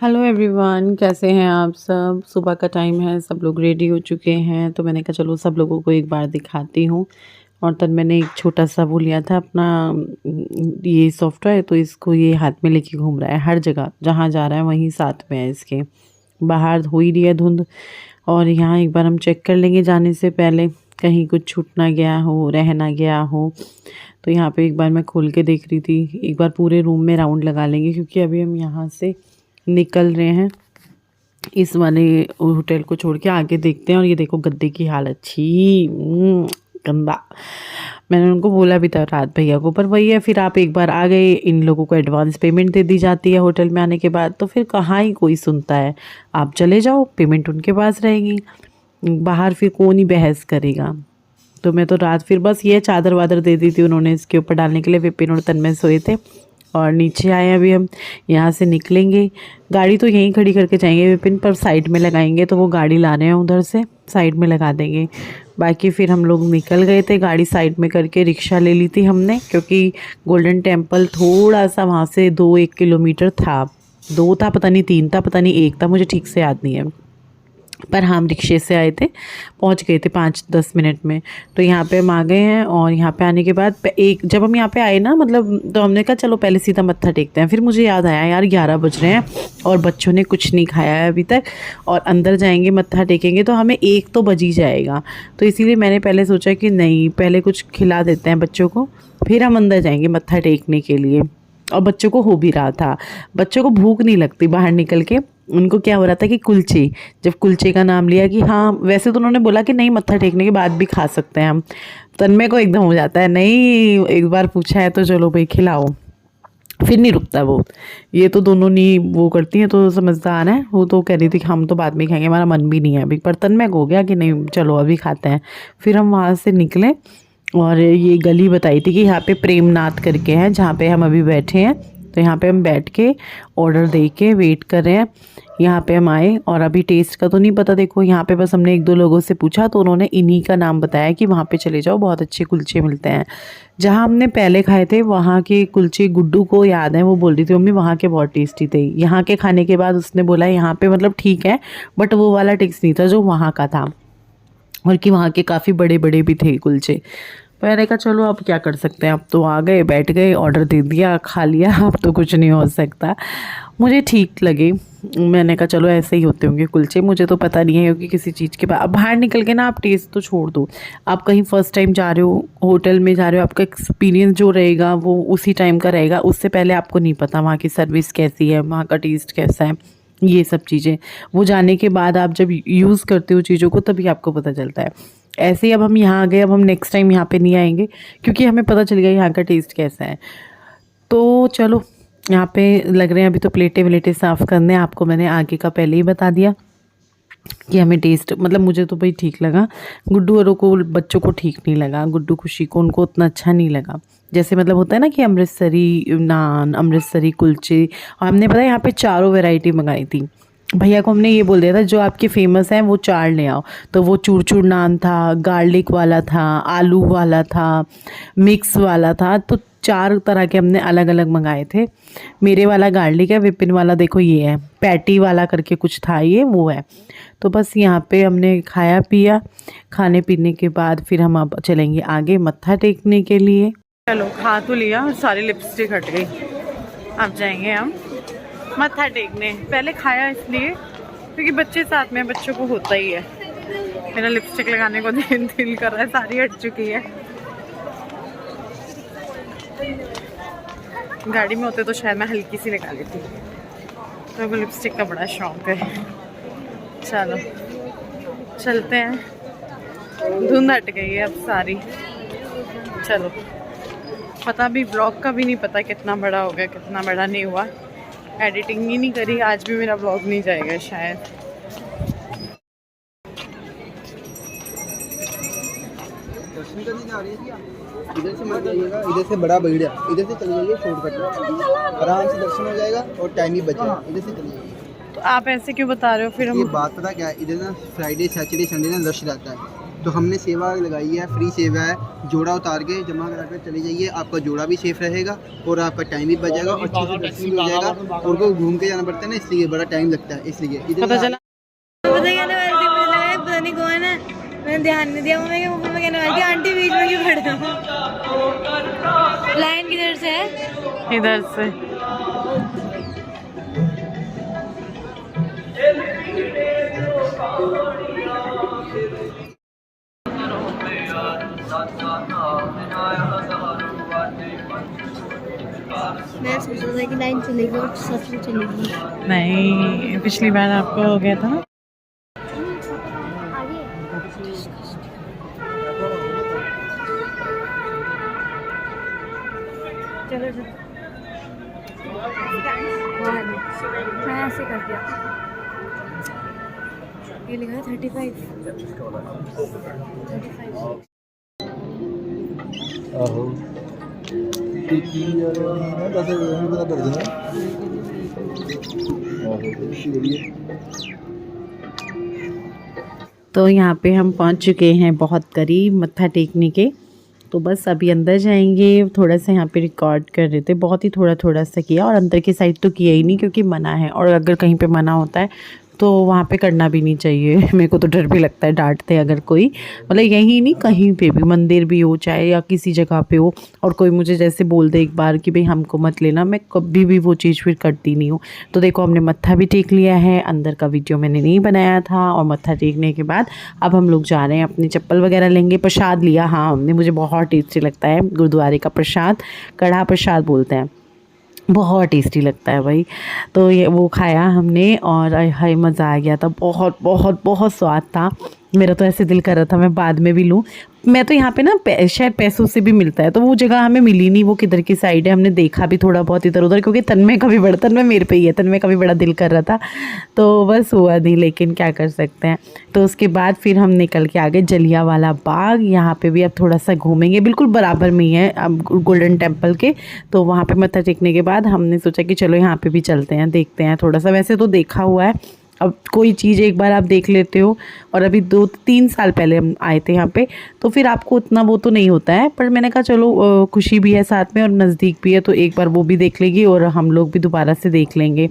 Hello everyone, कैसे हैं आप सब। सुबह का टाइम है, सब लोग रेडी हो चुके हैं। तो मैंने कहा चलो सब लोगों को एक बार दिखाती हूँ। और तब मैंने एक छोटा सा वो लिया था अपना ये सॉफ्टवेयर, तो इसको ये हाथ में लेके घूम रहा है हर जगह, जहाँ जा रहा है वहीं साथ में है इसके। बाहर हो ही रही है धुंध, और यहाँ एक बार हम चेक कर लेंगे जाने से पहले, कहीं कुछ छूट ना गया हो, रह ना गया हो। तो यहाँ पे एक बार मैं खोल के देख रही थी, एक बार पूरे रूम में राउंड लगा लेंगे, क्योंकि अभी हम यहाँ से निकल रहे हैं इस वाले होटल को छोड़ के। आगे देखते हैं। और ये देखो गद्दे की हालत छी, गंदा। मैंने उनको बोला भी था रात भैया को, पर वही है, फिर आप एक बार आ गए, इन लोगों को एडवांस पेमेंट दे दी जाती है होटल में आने के बाद, तो फिर कहाँ ही कोई सुनता है। आप चले जाओ, पेमेंट उनके पास रहेगी, बाहर फिर कौन ही बहस करेगा। तो मैं तो रात फिर बस ये चादर वादर दे दी थी उन्होंने इसके ऊपर डालने के लिए। विपिन और तन्मय सोए थे और नीचे आए। अभी हम यहाँ से निकलेंगे, गाड़ी तो यहीं खड़ी करके जाएंगे विपिन, पर साइड में लगाएंगे, तो वो गाड़ी ला रहे हैं उधर से, साइड में लगा देंगे। बाकी फिर हम लोग निकल गए थे, गाड़ी साइड में करके रिक्शा ले ली थी हमने, क्योंकि गोल्डन टेम्पल थोड़ा सा वहाँ से 2-1 किलोमीटर था, 2 था पता नहीं, 3 था पता नहीं, 1 था, मुझे ठीक से याद नहीं है। पर हम रिक्शे से आए थे, पहुंच गए थे 5-10 मिनट में। तो यहाँ पे हम आ गए हैं। और यहाँ पे आने के बाद जब हम यहाँ पे आए ना, मतलब, तो हमने कहा चलो पहले सीधा मत्था टेकते हैं। फिर मुझे याद आया यार 11 बज रहे हैं और बच्चों ने कुछ नहीं खाया है अभी तक, और अंदर जाएंगे मत्था टेकेंगे तो हमें 1 तो बज ही जाएगा। तो इसीलिए मैंने पहले सोचा कि नहीं, पहले कुछ खिला देते हैं बच्चों को, फिर हम अंदर जाएंगे मत्था टेकने के लिए। और बच्चों को हो भी रहा था, बच्चों को भूख नहीं लगती बाहर निकल के। उनको क्या हो रहा था कि कुलचे, जब कुलचे का नाम लिया कि हाँ, वैसे तो उन्होंने बोला कि नहीं मत्था टेकने के बाद भी खा सकते हैं हम। तन्मय को एकदम हो जाता है, नहीं एक बार पूछा है तो चलो भाई खिलाओ, फिर नहीं रुकता वो। ये तो दोनों नहीं वो करती हैं, तो समझदार है। वो तो कह रही थी कि हम तो बाद में खाएंगे, हमारा मन भी नहीं है अभी। पर तन्मय को हो गया कि नहीं चलो अभी खाते हैं। फिर हम वहाँ से निकले और ये गली बताई थी कि यहाँ पे प्रेमनाथ करके है, जहाँ पे हम अभी बैठे हैं। तो यहाँ पे हम बैठ के ऑर्डर दे के वेट कर रहे हैं। यहाँ पे हम आए और अभी टेस्ट का तो नहीं पता, देखो यहाँ पे बस हमने 1-2 लोगों से पूछा, तो उन्होंने इन्हीं का नाम बताया कि वहाँ पे चले जाओ, बहुत अच्छे कुलचे मिलते हैं। जहाँ हमने पहले खाए थे वहाँ के कुलचे गुड्डू को याद है, वो बोल रही थी मम्मी वहाँ के बहुत टेस्टी थे। यहाँ के खाने के बाद उसने बोला यहाँ पे मतलब ठीक है, बट वो वाला टेस्ट नहीं था जो वहाँ का था, और कि वहाँ के काफ़ी बड़े बड़े भी थे कुलचे। मैंने कहा चलो अब क्या कर सकते हैं, अब तो आ गए, बैठ गए, ऑर्डर दे दिया, खा लिया, अब तो कुछ नहीं हो सकता। मुझे ठीक लगे, मैंने कहा चलो ऐसे ही होते होंगे कुलचे, मुझे तो पता नहीं है, क्योंकि किसी चीज़ के बाद अब बाहर निकल के ना आप टेस्ट तो छोड़ दो। आप कहीं फ़र्स्ट टाइम जा रहे हो, होटल में जा रहे हो, आपका एक्सपीरियंस जो रहेगा वो उसी टाइम का रहेगा, उससे पहले आपको नहीं पता वहाँ की सर्विस कैसी है, वहाँ का टेस्ट कैसा है, ये सब चीज़ें वो जाने के बाद आप जब यूज़ करते हो चीज़ों को तभी आपको पता चलता है। ऐसे ही अब हम यहाँ आ गए, अब हम नेक्स्ट टाइम यहाँ पे नहीं आएंगे, क्योंकि हमें पता चल गया यहाँ का टेस्ट कैसा है। तो चलो यहाँ पे लग रहे हैं अभी तो प्लेटें वलेटें साफ़ करने। आपको मैंने आगे का पहले ही बता दिया कि हमें टेस्ट, मतलब मुझे तो भाई ठीक लगा, गुड्डू औरों को, बच्चों को ठीक नहीं लगा, गुड्डू खुशी को, उनको उतना अच्छा नहीं लगा। जैसे मतलब होता है ना कि अमृतसरी नान, अमृतसरी कुलचे, और हमने पता है यहाँ पे 4 वैरायटी मंगाई थी। भैया को हमने ये बोल दिया था जो आपके फेमस हैं वो 4 ले आओ। तो वो चूर चूर नान था, गार्लिक वाला था, आलू वाला था, मिक्स वाला था, तो 4 तरह के हमने अलग अलग मंगाए थे। मेरे वाला गार्लिक है, विपिन वाला देखो ये है, पैटी वाला करके कुछ था, ये वो है। तो बस यहाँ पे हमने खाया पिया, खाने पीने के बाद फिर हम अब चलेंगे आगे मत्था टेकने के लिए। चलो खा तो लिया और सारी लिपस्टिक हट गई, अब जाएंगे हम मत्था टेकने। पहले खाया इसलिए क्योंकि बच्चे साथ में, बच्चों को होता ही है। मेरा लिपस्टिक लगाने को दिल कर रहा है, सारी हट चुकी है। गाड़ी में होते तो शायद मैं हल्की सी लगा लेती, तो मेरे को लिपस्टिक का बड़ा शौक है। चलो चलते हैं, धुंध हट गई है अब सारी। चलो, पता भी ब्लॉग का भी नहीं पता कितना बड़ा हो गया कितना बड़ा नहीं हुआ, एडिटिंग ही नहीं करी, आज भी मेरा ब्लॉग नहीं जाएगा शायद। दर्शन करने जा रही है, इधर से मत जाइएगा, इधर से बड़ा भीड़ है, इधर से चले जाइए, शॉर्टकट में आराम से दर्शन हो जाएगा और टाइम भी बचेगा, इधर से चले जाइए। तो आप ऐसे क्यों बता रहे हो फिर? हम ये बात पता क्या है, इधर ना फ्राइडे सैटरडे संडे ना रश रहता है, तो हमने सेवा लगाई है, फ्री सेवा है। जोड़ा उतार के जमा करा कर चले जाइए, आपका जोड़ा भी सेफ रहेगा और आपका टाइम भी बच जाएगा और अच्छे से दर्शन भी हो जाएगा। और को घूम के जाना पड़ता है ना, इसलिए बड़ा टाइम लगता है, इसलिए पता चला। पता नहीं कौन है, मैंने ध्यान नहीं दिया। मम्मी कहने वाली थी आंटी बीच में क्यों खड़े हो। लाइन किधर से है? इधर से। मैं सोच रहा था कि लाइन चलेगी और सच में चलेगी। नहीं, पिछली बार आपको हो गया था ना। चलो मैं ऐसे कर दिया। ये लिखा है 35। तो यहाँ पे हम पहुँच चुके हैं बहुत करीब मत्था टेकने के। तो बस अभी अंदर जाएंगे। थोड़ा सा यहाँ पे रिकॉर्ड कर रहे थे, बहुत ही थोड़ा सा किया और अंदर की साइड तो किया ही नहीं क्योंकि मना है। और अगर कहीं पे मना होता है तो वहाँ पे करना भी नहीं चाहिए। मेरे को तो डर भी लगता है, डांटते अगर कोई, मतलब यही नहीं कहीं पे भी, मंदिर भी हो चाहे या किसी जगह पे हो, और कोई मुझे जैसे बोल दे एक बार कि भाई हमको मत लेना, मैं कभी भी वो चीज़ फिर करती नहीं हूँ। तो देखो हमने मत्था भी टेक लिया है, अंदर का वीडियो मैंने नहीं बनाया था। और मत्था टेकने के बाद अब हम लोग जा रहे हैं, अपनी चप्पल वगैरह लेंगे। प्रसाद लिया, हाँ हमने, मुझे बहुत टेस्टी लगता है गुरुद्वारे का प्रसाद, कढ़ा प्रसाद बोलते हैं, बहुत टेस्टी लगता है भाई। तो ये वो खाया हमने और हाय मज़ा आ गया था, बहुत बहुत बहुत स्वाद था। मेरा तो ऐसे दिल कर रहा था मैं बाद में भी लूँ। मैं तो यहाँ पे ना शायद पैसों से भी मिलता है, तो वो जगह हमें मिली नहीं, वो किधर की साइड है। हमने देखा भी थोड़ा बहुत इधर उधर, क्योंकि तन्मय का भी बड़ा, तन्मय मेरे पे ही है, तन्मय का भी बड़ा दिल कर रहा था, तो बस हुआ नहीं, लेकिन क्या कर सकते हैं। तो उसके बाद फिर हम निकल के आ गए जलियांवाला बाग। यहाँ पे भी अब थोड़ा सा घूमेंगे, बिल्कुल बराबर में ही है अब गोल्डन टेम्पल के। तो वहाँ पे मत्था टेकने के बाद हमने सोचा कि चलो यहाँ पे भी चलते हैं, देखते हैं थोड़ा सा। वैसे तो देखा हुआ है, अब कोई चीज़ एक बार आप देख लेते हो, और अभी 2-3 साल पहले हम आए थे यहाँ पे, तो फिर आपको उतना वो तो नहीं होता है। पर मैंने कहा चलो खुशी भी है साथ में और नज़दीक भी है, तो एक बार वो भी देख लेगी और हम लोग भी दोबारा से देख लेंगे।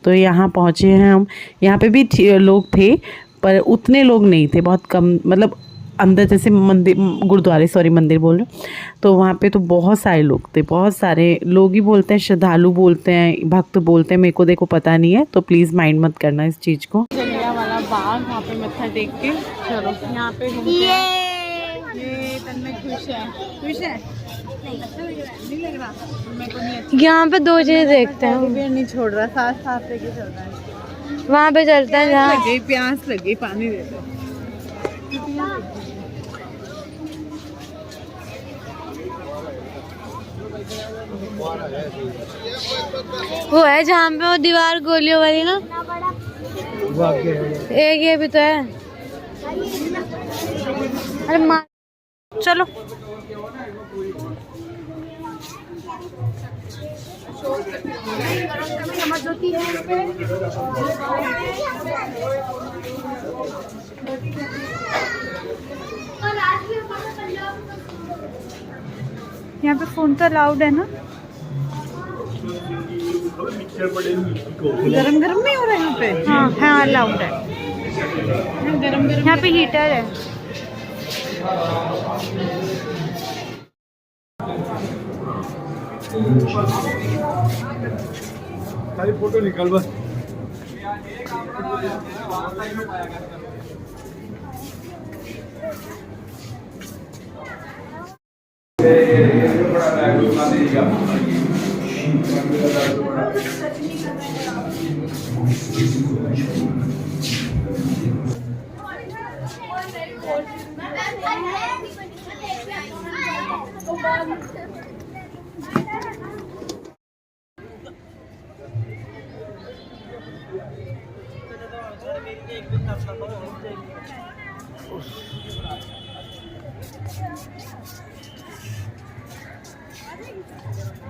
तो यहाँ पहुँचे हैं हम। यहाँ पे भी लोग थे पर उतने लोग नहीं थे, बहुत कम, मतलब अंदर जैसे मंदिर, गुरुद्वारे, सॉरी मंदिर बोल रहे, तो वहाँ पे तो बहुत सारे लोग थे, बहुत सारे लोग ही बोलते हैं, श्रद्धालु बोलते हैं, भक्त बोलते हैं, मेरे को देखो पता नहीं है, तो प्लीज़ माइंड मत करना इस चीज़ को। जलियांवाला बाग, वहाँ पे मत्था टेक के चलो यहाँ पे घूमते हैं। ये तन्मय खुश है, खुश है, नहीं लग रहा मेरे को, नहीं अच्छा। यहाँ पे 2 चीज़ देखते हैं, नहीं छोड़ रहा, साथ साथ लेके चल रहा है। वहाँ पे चलते हैं जहाँ प्यास लगी, पानी दे दो। वो है जहाँ पे वो दीवार गोलियों वाली ना, एक ये भी तो है। अरे माँ चलो यहाँ पे फोन तो अलाउड है ना? गरम गरम नहीं हो रहा है यहाँ पे? हाँ हाँ अलाउड है, गरम गरम यहाँ पे हीटर है। खाली फोटो निकाल बस।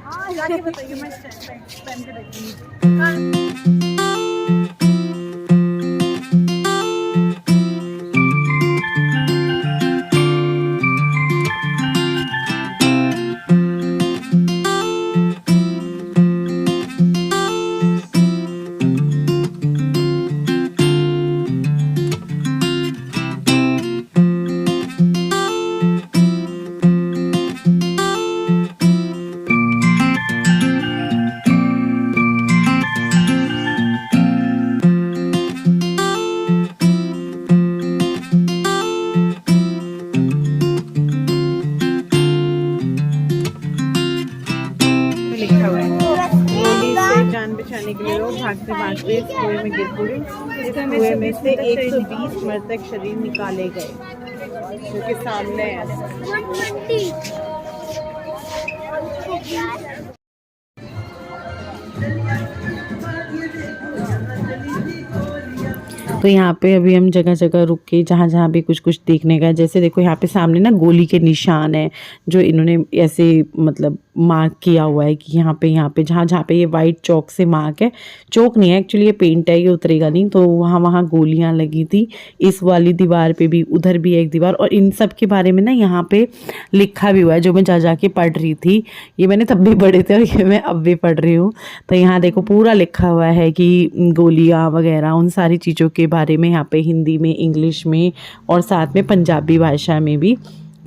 हाँ जाके बताइए, मैं पहन के देखूंगी। कुएं में गिर पड़ी। इस कुएं में से 120 मृतक शरीर निकाले गए, जो कि सामने है। तो यहाँ पे अभी हम जगह जगह रुक के जहाँ जहाँ भी कुछ कुछ देखने का, जैसे देखो यहाँ पे सामने ना गोली के निशान है जो इन्होंने ऐसे मतलब मार्क किया हुआ है कि यहाँ पे जहाँ जहाँ पे ये वाइट चौक से मार्क है, चौक नहीं है एक्चुअली, ये पेंट है, ये उतरेगा नहीं, तो वहाँ गोलियाँ लगी थी। इस वाली दीवार पे भी, उधर भी एक दीवार, और इन सब के बारे में ना यहाँ पे लिखा भी हुआ है जो मैं जा के पढ़ रही थी। ये मैंने तब भी पढ़े थे और ये मैं अब भी पढ़ रही हूँ। तो यहाँ देखो पूरा लिखा हुआ है कि गोलियाँ वगैरह उन सारी चीज़ों के बारे में यहाँ पे हिंदी में, इंग्लिश में और साथ में पंजाबी भाषा में भी,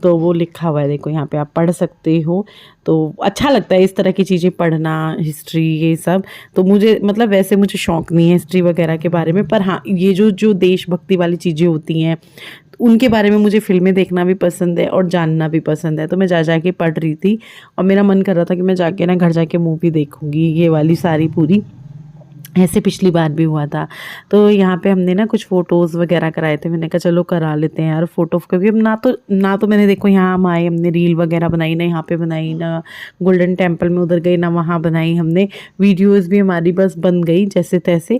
तो वो लिखा हुआ है, देखो यहाँ पे आप पढ़ सकते हो। तो अच्छा लगता है इस तरह की चीज़ें पढ़ना, हिस्ट्री ये सब। तो मुझे मतलब वैसे मुझे शौक़ नहीं है हिस्ट्री वगैरह के बारे में, पर हाँ ये जो देशभक्ति वाली चीज़ें होती हैं उनके बारे में मुझे फिल्में देखना भी पसंद है और जानना भी पसंद है। तो मैं जा के पढ़ रही थी और मेरा मन कर रहा था कि मैं जाके ना घर जाके मूवी देखूँगी ये वाली सारी पूरी, ऐसे पिछली बार भी हुआ था। तो यहाँ पे हमने ना कुछ फ़ोटोज़ वगैरह कराए थे, मैंने कहा चलो करा लेते हैं यार फ़ोटो, क्योंकि अब ना तो मैंने देखो यहाँ हम आए, हमने रील वगैरह बनाई ना, यहाँ पे बनाई ना, गोल्डन टेम्पल में उधर गई ना, वहाँ बनाई हमने। वीडियोज़ भी हमारी बस बन गई जैसे तैसे,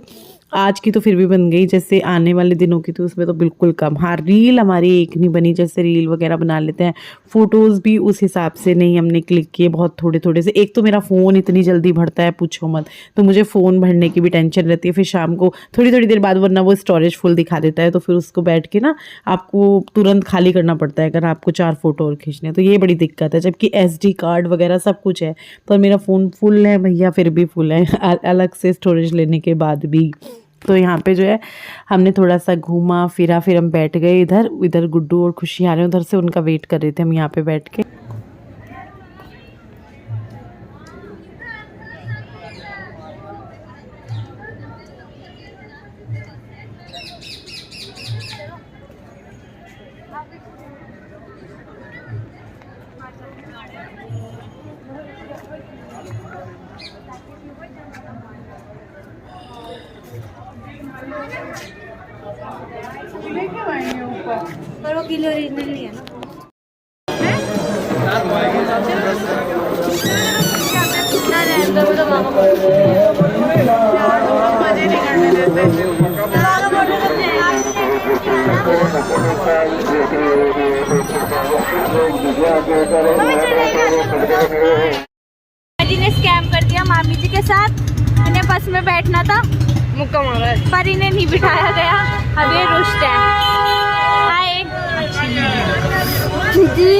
आज की तो फिर भी बन गई, जैसे आने वाले दिनों की तो उसमें तो बिल्कुल कम। हाँ रील हमारी एक नहीं बनी, जैसे रील वगैरह बना लेते हैं, फ़ोटोज़ भी उस हिसाब से नहीं हमने क्लिक किए, बहुत थोड़े से। एक तो मेरा फ़ोन इतनी जल्दी भरता है पूछो मत, तो मुझे फ़ोन भरने की भी टेंशन रहती है। फिर शाम को थोड़ी देर बाद वरना वो स्टोरेज फुल दिखा देता है, तो फिर उसको बैठ के ना आपको तुरंत खाली करना पड़ता है अगर आपको 4 फ़ोटो और खींचने, तो ये बड़ी दिक्कत है। जबकि SD कार्ड वगैरह सब कुछ है, पर मेरा फ़ोन फुल है भैया, फिर भी फुल है अलग से स्टोरेज लेने के बाद भी। तो यहाँ पे जो है हमने थोड़ा सा घूमा फिरा, फिर हम बैठ गए इधर गुड्डू और खुशी आ रहे हैं उधर से, उनका वेट कर रहे थे हम यहाँ पे बैठ के। पर वो किलो ओरिजिनल नहीं है ना। जी ने स्कैम कर दिया मामी जी के साथ, इन्हें बस में बैठना था, मुक्का मारा है, पर इन्हें नहीं बिठाया गया। अब ये रुष्ट है। हाय जी,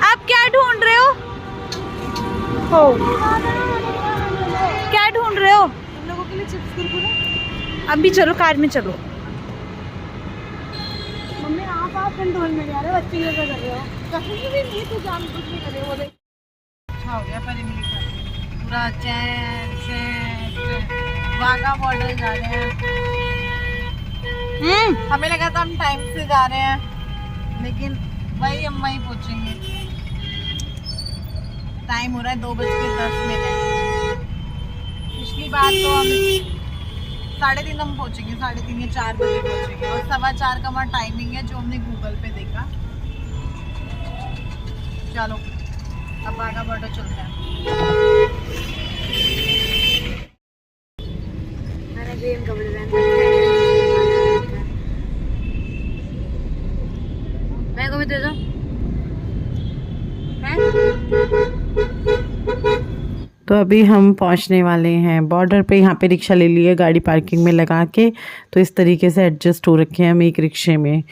आप क्या ढूंढ रहे हो? क्या ढूंढ रहे हो? हम लोगों के लिए चिप्स कुरकुरे। अब भी चलो कार में चलो। मम्मी आप कंट्रोल में जा रहे हो, बच्चे लोग कर रहे हो, कहीं भी नहीं तो जान कुछ नहीं कर रहे हो। अच्छा हो गया पर इमली खा पूरा चैन वाघा बॉर्डर जा रहे हैं। हमें लगा था हम टाइम से जा रहे हैं, लेकिन वही हम वहीं पहुंचेंगे। टाइम हो रहा है 2:10। पिछली बार तो हम 3:30 हम पहुंचेंगे, 3:30 या 4 बजे पहुंचेंगे, और 4:15 का हमारा टाइमिंग है जो हमने गूगल पे देखा। चलो अब वाघा बॉर्डर चलते हैं। मैं को भी दे दो। तो अभी हम पहुंचने वाले हैं बॉर्डर पे। यहाँ पे रिक्शा ले लिए गाड़ी पार्किंग में लगा के, तो इस तरीके से एडजस्ट हो रखे हैं हम एक रिक्शे में।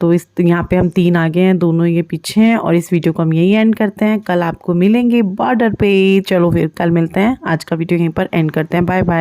तो इस यहाँ पे हम 3 आगे हैं, दोनों ये पीछे हैं, और इस वीडियो को हम यही एंड करते हैं। कल आपको मिलेंगे बॉर्डर पे। चलो फिर कल मिलते हैं, आज का वीडियो यहीं पर एंड करते हैं। Bye bye.